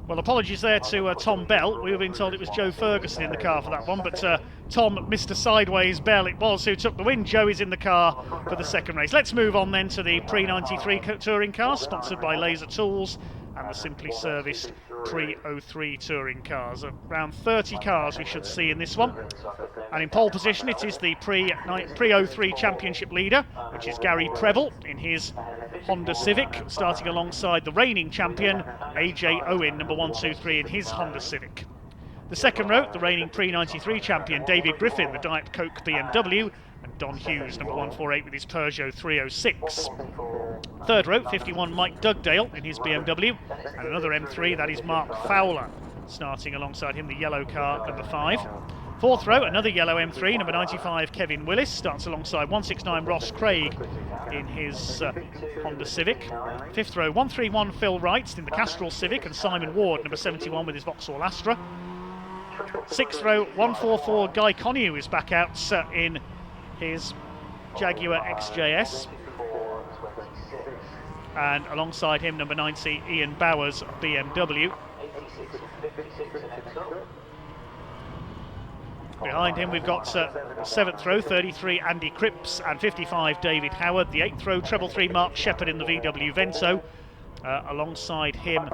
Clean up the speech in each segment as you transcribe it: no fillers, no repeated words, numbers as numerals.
Well, apologies there to Tom Bell. We were being told it was Joe Ferguson in the car for that one, but Tom, Mr. Sideways Bell it was who took the win. Joe is in the car for the second race. Let's move on then to the Pre-93 touring car, sponsored by Laser Tools, and the simply serviced Pre-03 touring cars. Around 30 cars we should see in this one. And in pole position it is the Pre-03 championship leader, which is Gary Preble in his Honda Civic, starting alongside the reigning champion AJ Owen, number 123 in his Honda Civic. The second row, the reigning Pre-93 champion David Griffin, the Diet Coke BMW, and Don Hughes, number 148 with his Peugeot 306. Third row, 51 Mike Dugdale in his BMW, and another M3, that is Mark Fowler, starting alongside him, the yellow car, number 5. Fourth row, another yellow M3, number 95 Kevin Willis, starts alongside 169 Ross Craig in his Honda Civic. Fifth row, 131 Phil Wright in the Castrol Civic, and Simon Ward, number 71 with his Vauxhall Astra. Sixth row, 144 Guy Connew is back out in his Jaguar XJS, and alongside him number 90 Ian Bowers BMW. Behind him we've got 7th row 33 Andy Cripps and 55 David Howard. The 8th row treble 3 Mark Shepherd in the VW Vento, alongside him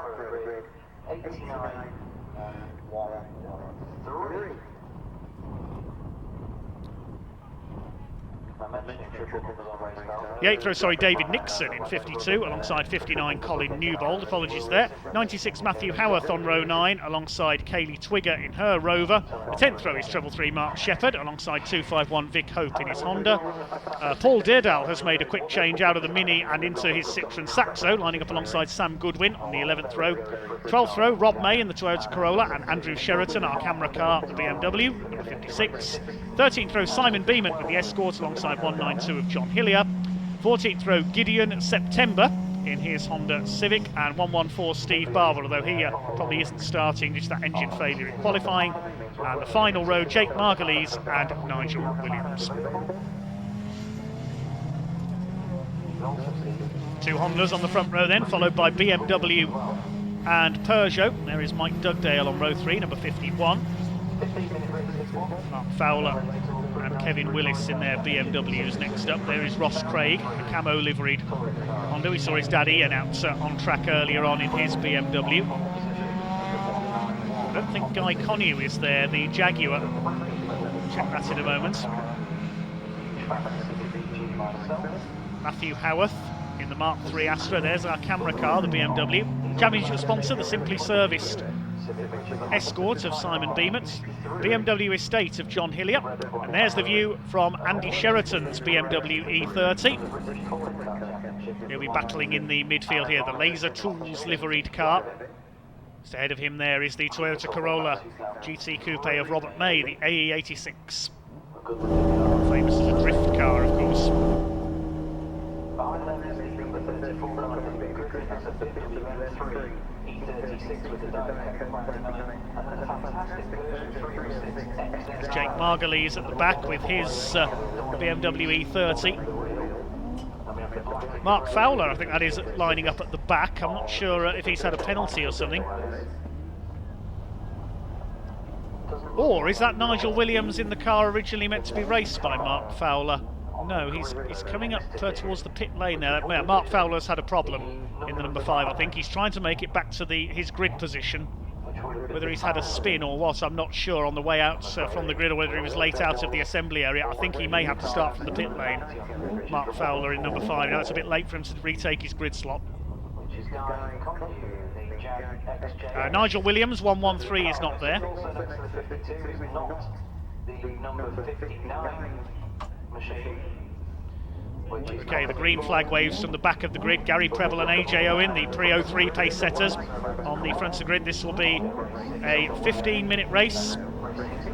the 8th row, sorry, David Nixon in 52, alongside 59 Colin Newbold, apologies there. 96 Matthew Howarth on row 9, alongside Kaylee Twigger in her Rover. The 10th row is treble 3 Mark Shepherd, alongside 251 Vic Hope in his Honda. Paul Deardale has made a quick change out of the Mini and into his Citroen Saxo, lining up alongside Sam Goodwin on the 11th row. 12th row, Rob May in the Toyota Corolla, and Andrew Sheraton, our camera car, the BMW, number 56. 13th row, Simon Beeman with the Escort, alongside 192 of John Hillier. 14th row, Gideon September in his Honda Civic, and 114 Steve Barber, although he probably isn't starting due to that engine failure in qualifying. And the final row, Jake Margulies and Nigel Williams. Two Hondas on the front row then, followed by BMW and Peugeot. There is Mike Dugdale on row 3, number 51. Mark Fowler and Kevin Willis in their BMWs. Next up there is Ross Craig, the camo liveried Honda. We saw his dad Ian out on track earlier on in his BMW. I don't think Guy Connew is there, the Jaguar. Check that in a moment. Matthew Howarth in the Mark III Astra. There's our camera car, the BMW. Championship sponsor, the simply serviced Escort of Simon Beeman, BMW Estate of John Hillier, and there's the view from Andy Sheraton's BMW E30. He'll be battling in the midfield here, the Laser Tools liveried car. Just ahead of him there is the Toyota Corolla GT Coupe of Robert May, the AE86. Famous as a drift car, of course. There's Jake Margulies at the back with his BMW E30. Mark Fowler, I think that is, lining up at the back. I'm not sure if he's had a penalty or something. Or is that Nigel Williams in the car originally meant to be raced by Mark Fowler? No, he's coming up towards the pit lane there. Mark Fowler's had a problem in the number 5, I think. He's trying to make it back to his grid position. Whether he's had a spin or what, I'm not sure, on the way out from the grid, or whether he was late out of the assembly area. I think he may have to start from the pit lane. Mark Fowler in number 5. Now it's a bit late for him to retake his grid slot. Nigel Williams, 113, is not there. Okay, the green flag waves from the back of the grid. Gary Preble and AJ Owen, the Pre-03 pace setters, on the front of the grid. This will be a 15-minute race.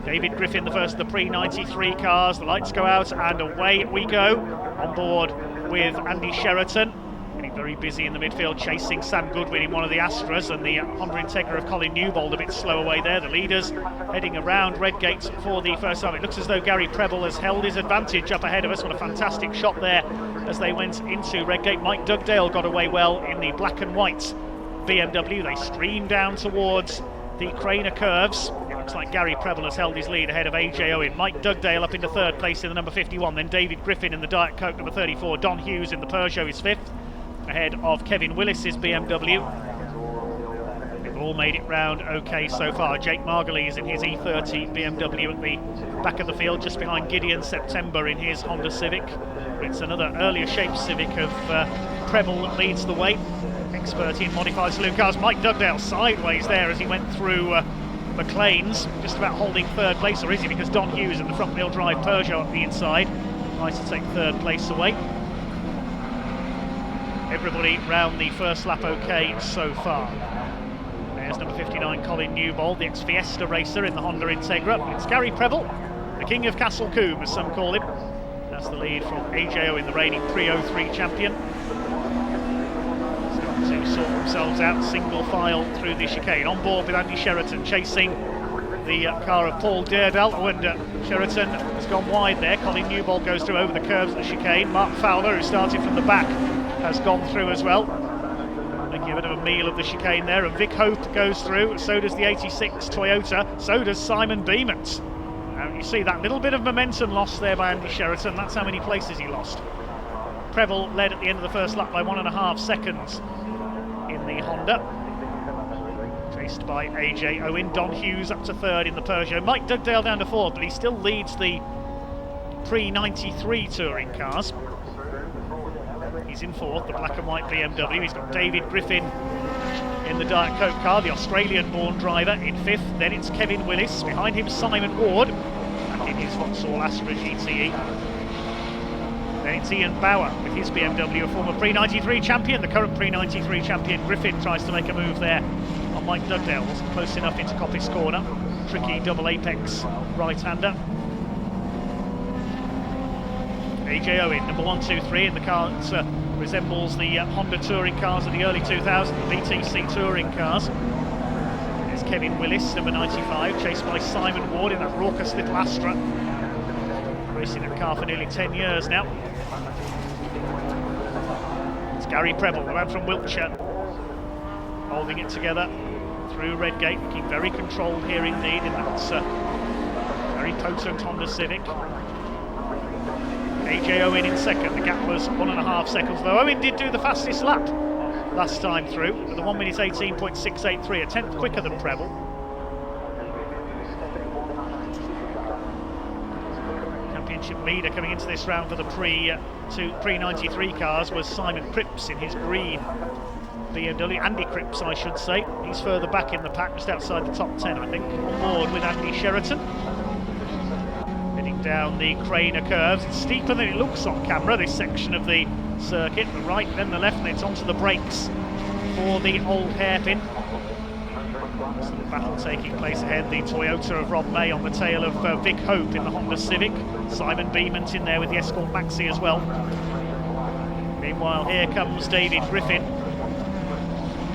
David Griffin, the first of the Pre-93 cars. The lights go out and away we go. On board with Andy Sheraton. Getting very busy in the midfield, chasing Sam Goodwin in one of the Astras, and the Honda Integra of Colin Newbold a bit slow away there. The leaders heading around Redgate for the first time. It looks as though Gary Preble has held his advantage up ahead of us. What a fantastic shot there as they went into Redgate. Mike Dugdale got away well in the black and white BMW. They stream down towards the Craner curves. It looks like Gary Preble has held his lead ahead of AJ Owen. Mike Dugdale up into third place in the number 51. Then David Griffin in the Diet Coke number 34. Don Hughes in the Peugeot is fifth, ahead of Kevin Willis's BMW. They've all made it round okay so far. Jake Margulies in his E30 BMW at the back of the field, just behind Gideon September in his Honda Civic. It's another earlier shaped Civic of Preble that leads the way. Expert in modified saloon cars. Mike Dugdale sideways there as he went through McLean's, just about holding third place, or is he? Because Don Hughes in the front wheel drive Peugeot at the inside tries to take third place away. Everybody round the first lap okay so far. There's number 59 Colin Newbold, the ex-Fiesta racer in the Honda Integra. It's Gary Preble, the king of Castle Combe as some call him. That's the lead from AJ Owen, the reigning pre-03 champion. To sort themselves out single file through the chicane. On board with Andy Sheraton chasing the car of Paul Daredale. Oh, and Sheraton has gone wide there. Colin Newbold goes through over the curves of the chicane. Mark Fowler, who started from the back, has gone through as well, making a bit of a meal of the chicane there. And Vic Hope goes through, so does the 86 Toyota, so does Simon Beamont. You see that little bit of momentum lost there by Andy Sheraton. That's how many places he lost. Preble led at the end of the first lap by 1.5 seconds in the Honda, chased by AJ Owen. Don Hughes up to third in the Peugeot. Mike Dugdale down to fourth, but he still leads the pre-93 touring cars. He's in fourth, the black and white BMW. He's got David Griffin in the Diet Coke car, the Australian-born driver, in fifth. Then it's Kevin Willis. Behind him, Simon Ward, back in his Vauxhall Astra GTE. Then it's Ian Bauer with his BMW, a former pre-93 champion. The current pre-93 champion Griffin tries to make a move there on Mike Dugdale. Wasn't close enough into Coppice corner. Tricky double apex right-hander. AJ Owen, number 1, 2, 3 in the car that resembles the Honda touring cars of the early 2000s, the BTC touring cars. There's Kevin Willis, number 95, chased by Simon Ward in that raucous little Astra. Racing that car for nearly 10 years now. It's Gary Preble, the man from Wiltshire, holding it together through Redgate, looking very controlled here indeed in that very potent Honda Civic. AJ Owen in second. The gap was 1.5 seconds, though Owen did do the fastest lap last time through with a 1 minute 18.683, a tenth quicker than Preble. Championship leader coming into this round for the pre-93 cars was Simon Cripps in his green BMW. Andy Cripps, I should say. He's further back in the pack, just outside the top 10, I think, on board with Andy Sheraton. Heading down the Craner curves. It's steeper than it looks on camera, this section of the circuit. The right, then the left, and it's onto the brakes for the old hairpin. So the battle taking place ahead. The Toyota of Rob May on the tail of Vic Hope in the Honda Civic. Simon Beamont in there with the Escort Maxi as well. Meanwhile, here comes David Griffin,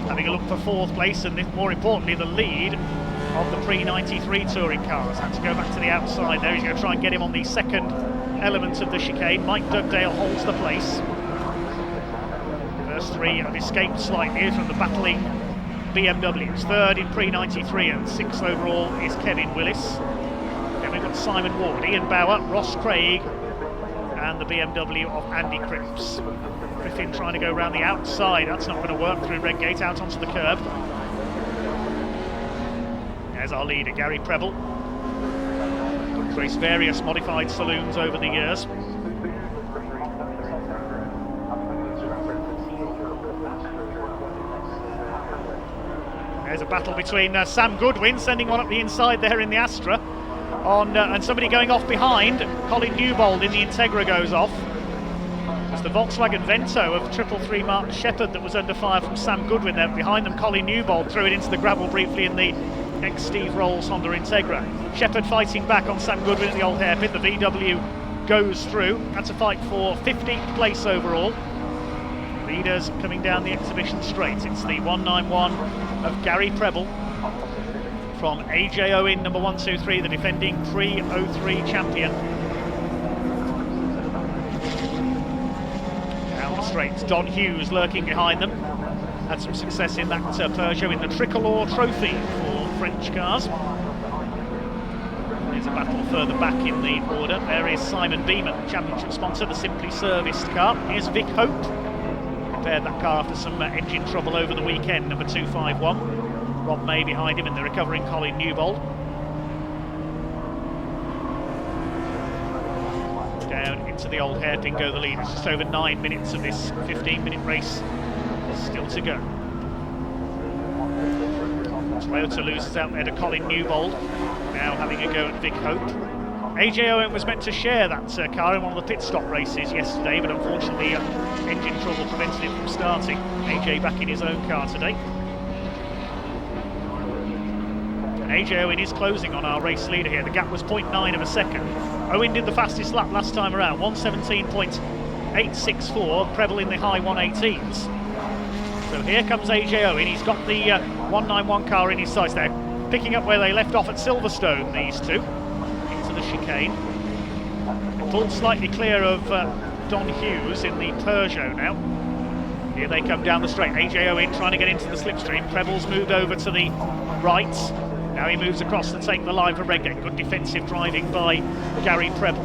having a look for fourth place, and more importantly, the lead of the pre-93 touring cars. Had to go back to the outside there. He's going to try and get him on the second element of the chicane. Mike Dugdale holds the place. First three have escaped slightly from the battling BMWs. Third in pre-93 and sixth overall is Kevin Willis. Then we've got Simon Ward, Ian Bauer, Ross Craig, and the BMW of Andy Cripps. Griffin trying to go around the outside. That's not going to work through Redgate, out onto the curb. There's our leader, Gary Preble. Raced various modified saloons over the years. There's a battle between Sam Goodwin, sending one up the inside there in the Astra, and somebody going off behind. Colin Newbold in the Integra goes off. It's the Volkswagen Vento of 333 Mark Shepherd that was under fire from Sam Goodwin there. Behind them, Colin Newbold threw it into the gravel briefly in the ex-Steve Rolls Honda Integra. Shepherd fighting back on Sam Goodwin at the old hairpin. The VW goes through. That's a fight for 15th place overall. Leaders coming down the exhibition straight. It's the 191 of Gary Preble from AJ Owen, number 123, the defending pre-03 champion. Down the straights, Don Hughes lurking behind them. had some success in that Peugeot in the Tricolor Trophy for French cars. There's a battle further back in the order. There is Simon Beeman, championship sponsor, the Simply Serviced car. Here's Vic Hope. Prepared that car after some engine trouble over the weekend, number 251. Rob May behind him and the recovering Colin Newbold. Down into the old hairpin go the leaders. Just over 9 minutes of this 15-minute race still to go. Toyota loses out there to Colin Newbold, now having a go at Vic Hope. AJ Owen was meant to share that car in one of the pit stop races yesterday, but unfortunately engine trouble prevented him from starting. AJ back in his own car today. And AJ Owen is closing on our race leader here. The gap was 0.9 of a second. Owen did the fastest lap last time around, 1:17.864, Preble in the high 1:18s. So here comes AJ Owen. He's got the 191 car in his sights there, picking up where they left off at Silverstone, these two, into the chicane. Pulled slightly clear of Don Hughes in the Peugeot now. Here they come down the straight. AJ Owen trying to get into the slipstream. Preble's moved over to the right. Now he moves across to take the line for Redgate. Good defensive driving by Gary Preble.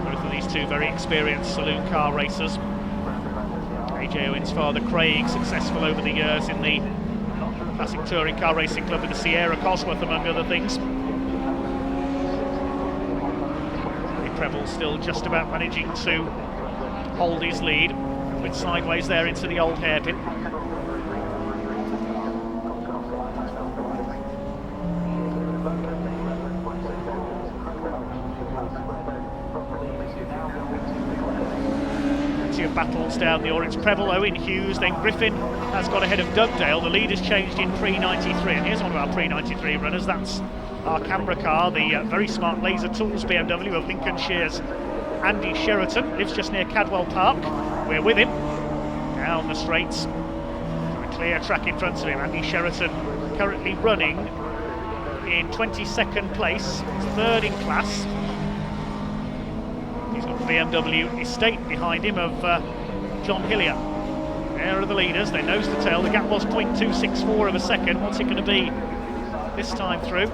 Both of these two very experienced saloon car racers. AJ Owen's father Craig, successful over the years in the Classic Touring Car Racing Club with the Sierra Cosworth, among other things. Preble still just about managing to hold his lead, with sideways there into the old hairpin. Battles down the orange. Preble, Owen, Hughes, then Griffin has got ahead of Dugdale. The lead has changed in pre-93, and here's one of our pre-93 runners. That's our Canberra car, the very smart Laser Tools BMW of Lincolnshire's Andy Sheraton. Lives just near Cadwell Park. We're with him down the straights. A clear track in front of him. Andy Sheraton currently running in 22nd place, third in class. He's got the BMW estate behind him of John Hillier. There are the leaders, they nose to tail. The gap was 0.264 of a second. What's it going to be this time through?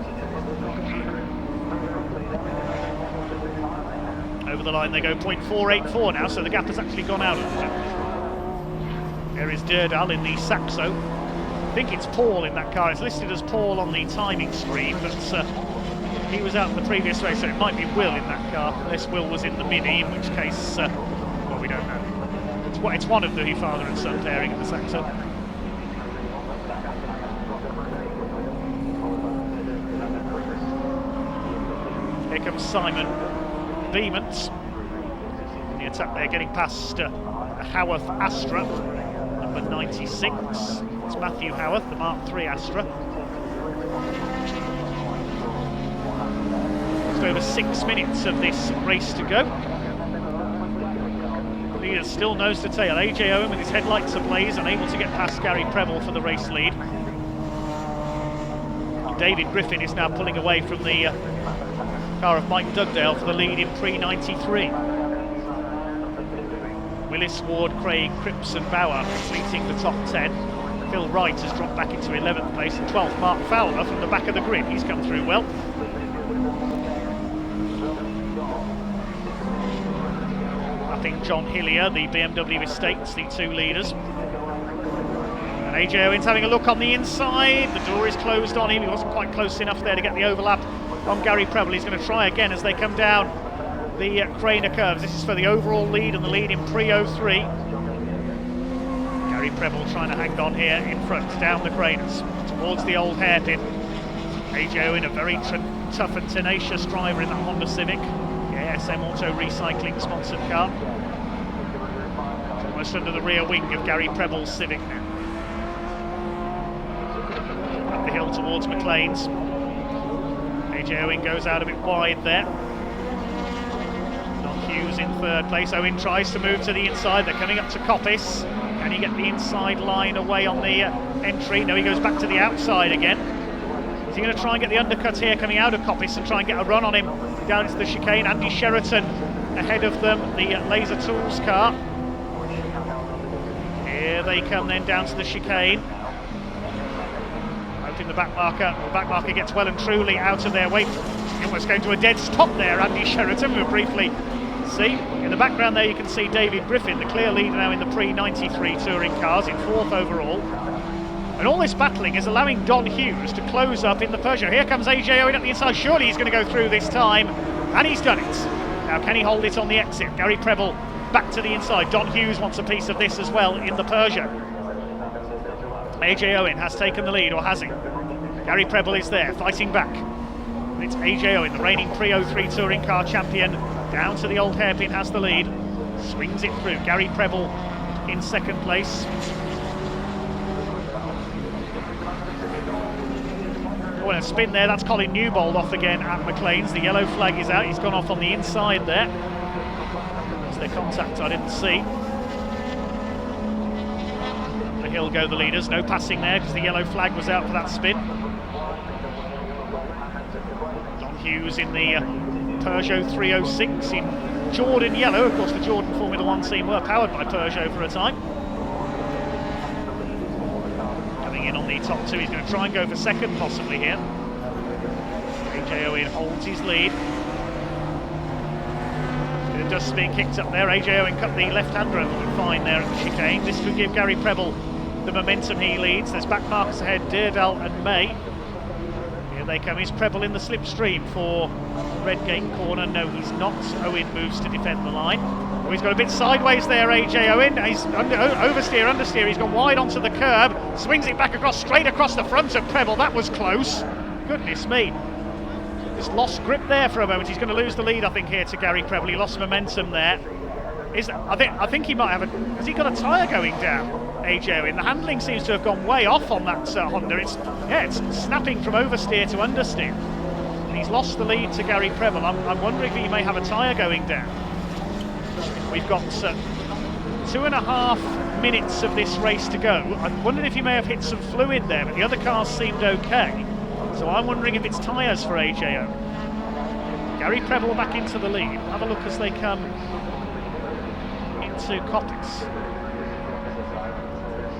Over the line they go, 0.484 now, so the gap has actually gone out a little bit. There is Durdal in the Saxo. I think it's Paul in that car. It's listed as Paul on the timing screen, but he was out in the previous race, so it might be Will in that car, unless Will was in the Mini, in which case, well, we don't know. It's one of the father and son pairing in the Saxo. Here comes Simon Beemans in the attack there, getting past Howarth Astra, number 96. It's Matthew Howarth, the Mark III Astra. Just over 6 minutes of this race to go. Leaders still nose to tail. AJ Owen with his headlights ablaze, unable to get past Gary Preble for the race lead. David Griffin is now pulling away from the car of Mike Dugdale for the lead in pre-93. Willis, Ward, Craig, Cripps and Bauer completing the top 10. Phil Wright has dropped back into 11th place, and 12th Mark Fowler from the back of the grid. He's come through well. I think John Hillier, the BMW estates, the two leaders. And AJ Owen's having a look on the inside. The door is closed on him. He wasn't quite close enough there to get the overlap on Gary Preble. He's going to try again as they come down the Craner curves. This is for the overall lead and the lead in pre-03. Gary Preble trying to hang on here in front, down the Craners, towards the old hairpin. AJ Owen, a very tough and tenacious driver in that Honda Civic. Yeah, SM Auto Recycling sponsored car. Almost under the rear wing of Gary Preble's Civic now. Up the hill towards McLean's. AJ Owen goes out a bit wide there. Don Hughes in third place. Owen tries to move to the inside. They're coming up to Coppice. Can he get the inside line away on the entry? No, he goes back to the outside again. Is he going to try and get the undercut here coming out of Coppice and try and get a run on him down into the chicane? Andy Sheraton ahead of them, the Laser Tools car. Here they come then down to the chicane. Hoping the back marker gets well and truly out of their way. Almost going to a dead stop there, Andy Sheraton. We'll briefly see. In the background there you can see David Griffin, the clear leader now in the pre-93 touring cars, in 4th overall. And all this battling is allowing Don Hughes to close up in the Peugeot. Here comes AJ Owen up the inside. Surely he's going to go through this time. And he's done it. Now can he hold it on the exit? Gary Preble back to the inside. Don Hughes wants a piece of this as well in the Peugeot. AJ Owen has taken the lead, or has he? Gary Preble is there, fighting back. It's AJ Owen, the reigning pre-03 touring car champion, down to the old hairpin, has the lead. Swings it through. Gary Preble in 2nd place. Oh, and a spin there. That's Colin Newbold off again at McLean's. The yellow flag is out. He's gone off on the inside there. Is there contact? I didn't see. The hill go the leaders. No passing there because the yellow flag was out for that spin. Don Hughes in the Peugeot 306 in Jordan yellow. Of course, the Jordan Formula 1 team were powered by Peugeot for a time. Coming in on the top 2, he's going to try and go for 2nd possibly here. AJ Owen holds his lead. Bit of dust being kicked up there. AJ Owen cut the left-hander and fine there at the chicane. This could give Gary Preble the momentum he leads. There's back markers ahead, Deardale and May. Here they come. Is Preble in the slipstream for Redgate corner? No, he's not. Owen moves to defend the line. Oh, he's got a bit sideways there, AJ Owen. He's oversteer, understeer. He's gone wide onto the curb. Swings it back across, straight across the front of Preble. That was close. Goodness me. Just lost grip there for a moment. He's going to lose the lead, I think, here to Gary Preble. He lost momentum there. I think he might have has he got a tyre going down, AJ Owen? The handling seems to have gone way off on that Honda. It's snapping from oversteer to understeer. And he's lost the lead to Gary Preble. I'm wondering if he may have a tyre going down. We've got 2.5 minutes of this race to go. I'm wondering if he may have hit some fluid there, but the other cars seemed okay. So I'm wondering if it's tyres for AJ Owen. Gary Preble back into the lead. Have a look as they come into Coppice.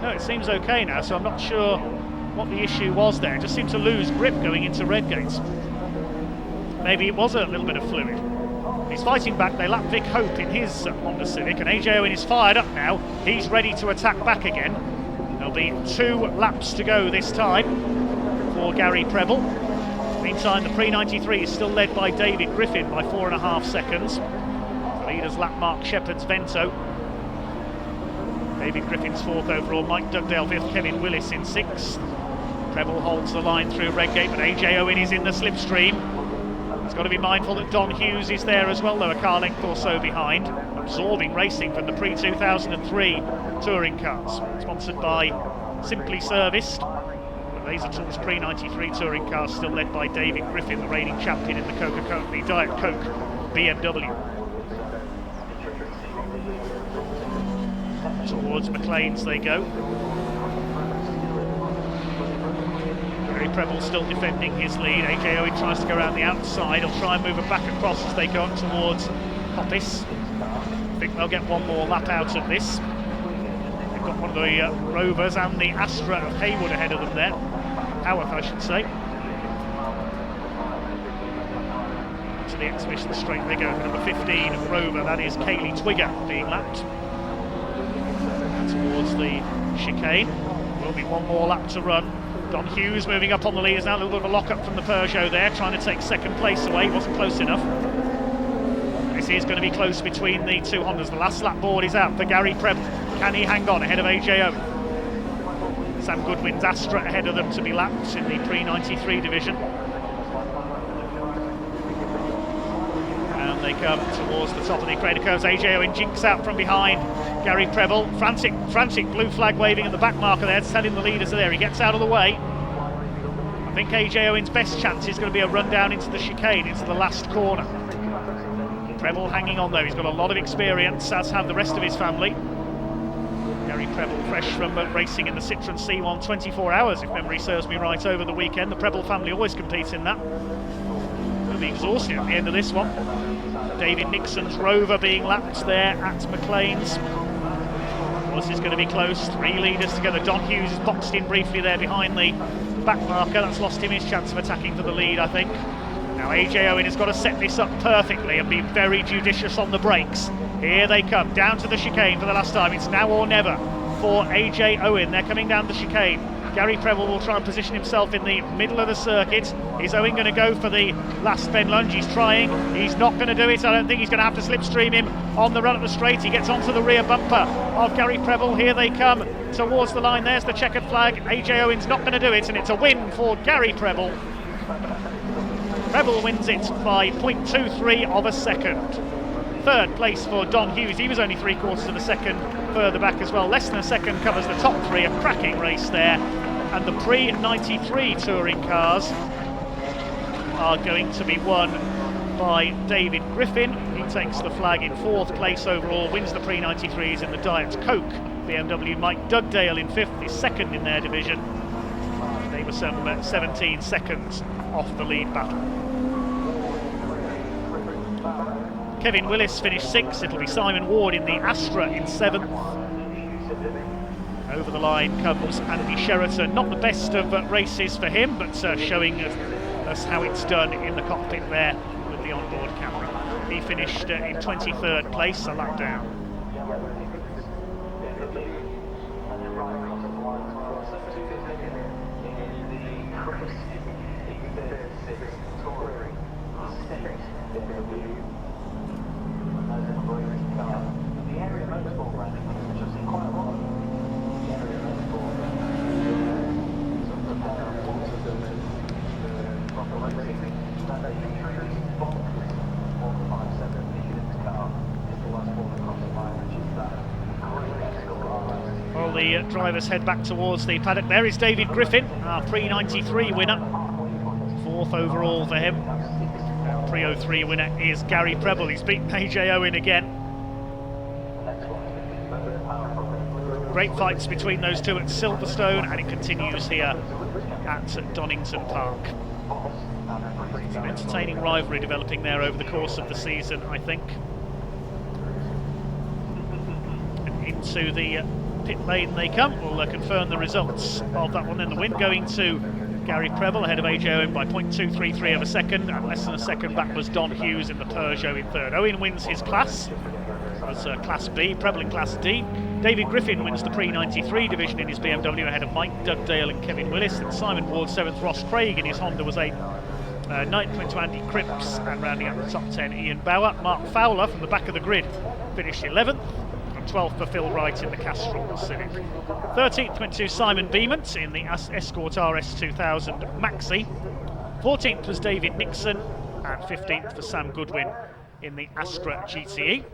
No, it seems okay now, so I'm not sure what the issue was there. It just seemed to lose grip going into Redgate. Maybe it was a little bit of fluid. He's fighting back. They lap Vic Hope in his Honda Civic, and AJ Owen is fired up now. He's ready to attack back again. There'll be 2 laps to go this time for Gary Preble. Meantime, the pre-93 is still led by David Griffin by 4.5 seconds. The leaders lap Mark Shepherd's Vento. David Griffin's 4th overall, Mike Dugdale 5th, Kevin Willis in 6th. Preble holds the line through Redgate, but AJ Owen is in the slipstream. He's got to be mindful that Don Hughes is there as well, though, a car length or so behind, absorbing racing from the pre-2003 touring cars. Sponsored by Simply Serviced. The Laser Tools pre-93 touring cars still led by David Griffin, the reigning champion in the Coca-Cola, the Diet Coke BMW. Towards McLean's they go. Gary Preble still defending his lead. AJ Owen tries to go around the outside. He'll try and move it back across as they go up towards Coppice. I think they'll get one more lap out of this. They've got one of the Rovers and the Astra of Haywood ahead of them there. Howarth, I should say. To the exhibition straight they go. Number 15 Rover, that is Kaylee Twigger being lapped. And towards the chicane. Will be one more lap to run. Don Hughes moving up on the leaders now, a little bit of a lock-up from the Peugeot there, trying to take 2nd place away, wasn't close enough. This is going to be close between the 2 Hondas. The last lap board is out for Gary Preble. Can he hang on ahead of AJ Owen? Sam Goodwin's Astra ahead of them to be lapped in the pre-93 division. And they come towards the top of the Crater curves. AJ Owen jinks out from behind Gary Preble. Frantic blue flag waving at the back marker there, telling the leaders are there. He gets out of the way. I think AJ Owen's best chance is going to be a run down into the chicane, into the last corner. Preble hanging on though. He's got a lot of experience, as have the rest of his family. Gary Preble, fresh from racing in the Citroën C1 24 hours, if memory serves me right, over the weekend. The Preble family always competes in that. They'll be exhausted at the end of this one. David Nixon's Rover being lapped there at McLean's. This is going to be close. 3 leaders together. Don Hughes is boxed in briefly there behind the back marker. That's lost him his chance of attacking for the lead, I think. Now AJ Owen has got to set this up perfectly and be very judicious on the brakes. Here they come, down to the chicane for the last time. It's now or never for AJ Owen. They're coming down the chicane. Gary Preble will try and position himself in the middle of the circuit. Is Owen going to go for the last bend lunge? He's trying. He's not going to do it. I don't think he's going to have to slipstream him on the run at the straight. He gets onto the rear bumper of Gary Preble. Here they come towards the line. There's the checkered flag. AJ Owen's not going to do it, and it's a win for Gary Preble. Preble wins it by 0.23 of a second. Third place for Don Hughes. He was only 3/4 of a second further back as well. Less than a second covers the top 3. A cracking race there. And the pre-93 touring cars are going to be won by David Griffin. He takes the flag in 4th place overall, wins the pre-93s in the Diet Coke BMW. Mike Dugdale in 5th, is 2nd in their division. They were some 17 seconds off the lead battle. Kevin Willis finished 6th. It'll be Simon Ward in the Astra in 7th. Over the line comes Andy Sheraton. Not the best of races for him, but showing us how it's done in the cockpit there with the onboard camera. He finished in 23rd place, a lap down. Well, the drivers head back towards the paddock. There is David Griffin, our pre-93 winner. 4th overall for him. Our pre-03 winner is Gary Preble. He's beaten AJ Owen again. Great fights between those two at Silverstone, and it continues here at Donington Park. It's an entertaining rivalry developing there over the course of the season, I think. And into the pit lane they come. We'll confirm the results of that one. Then the win going to Gary Preble ahead of AJ Owen by 0.233 of a second, and less than a second back was Don Hughes in the Peugeot in 3rd. Owen wins his class as Class B, Preble in Class D. David Griffin wins the pre-93 division in his BMW ahead of Mike Dugdale and Kevin Willis, and Simon Ward 7th. Ross Craig in his Honda was 8th. 9th went to Andy Cripps, and rounding out the top 10 Ian Bauer. Mark Fowler from the back of the grid finished 11th, and 12th for Phil Wright in the Castrol Civic. 13th went to Simon Beament in the Escort RS 2000 Maxi. 14th was David Nixon, and 15th for Sam Goodwin in the Astra GTE.